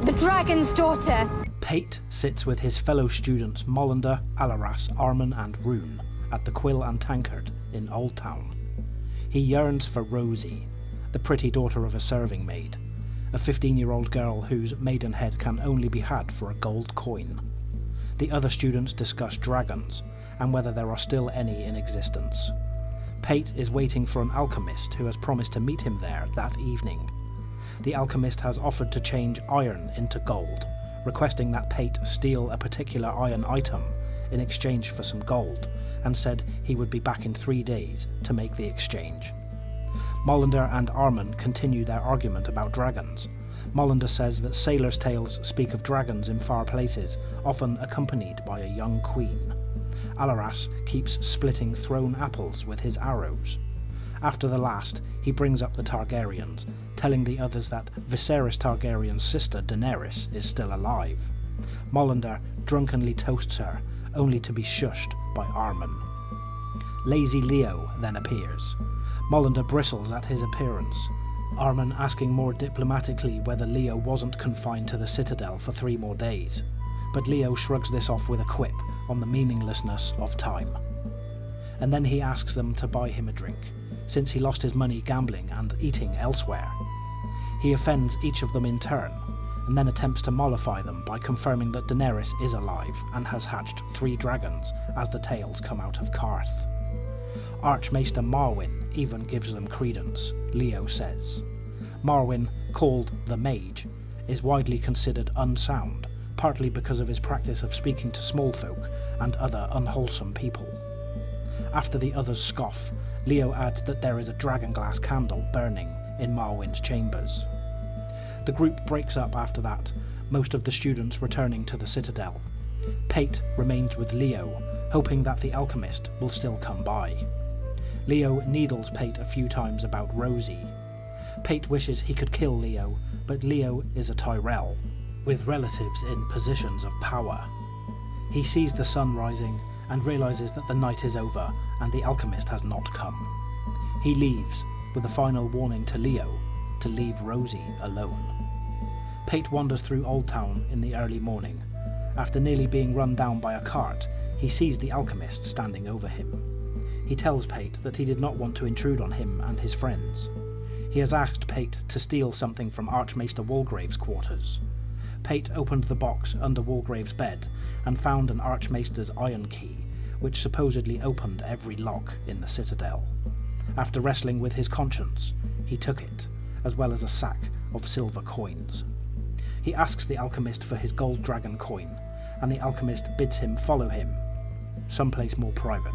The dragon's daughter! Pate sits with his fellow students Molander, Alaras, Armen and Rune at the Quill and Tankard in Old Town. He yearns for Rosie, the pretty daughter of a serving maid, a 15-year-old girl whose maidenhead can only be had for a gold coin. The other students discuss dragons and whether there are still any in existence. Pate is waiting for an alchemist who has promised to meet him there that evening. The alchemist has offered to change iron into gold, requesting that Pate steal a particular iron item in exchange for some gold, and said he would be back in 3 days to make the exchange. Molander and Armen continue their argument about dragons. Molander says that sailors' tales speak of dragons in far places, often accompanied by a young queen. Alaras keeps splitting thrown apples with his arrows. After the last, he brings up the Targaryens, telling the others that Viserys Targaryen's sister Daenerys is still alive. Molander drunkenly toasts her, only to be shushed by Armen. Lazy Leo then appears. Molander bristles at his appearance, Armen asking more diplomatically whether Leo wasn't confined to the Citadel for 3 more days, but Leo shrugs this off with a quip on the meaninglessness of time. And then he asks them to buy him a drink, since he lost his money gambling and eating elsewhere. He offends each of them in turn, and then attempts to mollify them by confirming that Daenerys is alive and has hatched 3 dragons as the tales come out of Karth. Archmaester Marwyn even gives them credence, Leo says. Marwyn, called the Mage, is widely considered unsound, partly because of his practice of speaking to small folk and other unwholesome people. After the others scoff, Leo adds that there is a dragonglass candle burning in Marwyn's chambers. The group breaks up after that, most of the students returning to the Citadel. Pate remains with Leo, hoping that the alchemist will still come by. Leo needles Pate a few times about Rosie. Pate wishes he could kill Leo, but Leo is a Tyrell, with relatives in positions of power. He sees the sun rising and realises that the night is over and the alchemist has not come. He leaves, with a final warning to Leo to leave Rosie alone. Pate wanders through Old Town in the early morning. After nearly being run down by a cart, he sees the alchemist standing over him. He tells Pate that he did not want to intrude on him and his friends. He has asked Pate to steal something from Archmaester Walgrave's quarters. Pate opened the box under Walgrave's bed and found an Archmaester's iron key, which supposedly opened every lock in the Citadel. After wrestling with his conscience, he took it, as well as a sack of silver coins. He asks the alchemist for his gold dragon coin, and the alchemist bids him follow him, someplace more private.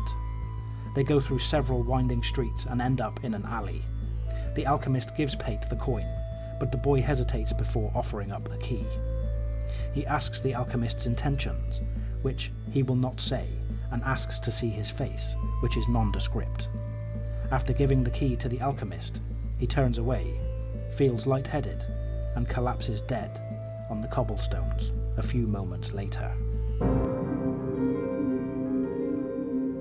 They go through several winding streets and end up in an alley. The alchemist gives Pate the coin, but the boy hesitates before offering up the key. He asks the alchemist's intentions, which he will not say, and asks to see his face, which is nondescript. After giving the key to the alchemist, he turns away, feels lightheaded, and collapses dead on the cobblestones a few moments later.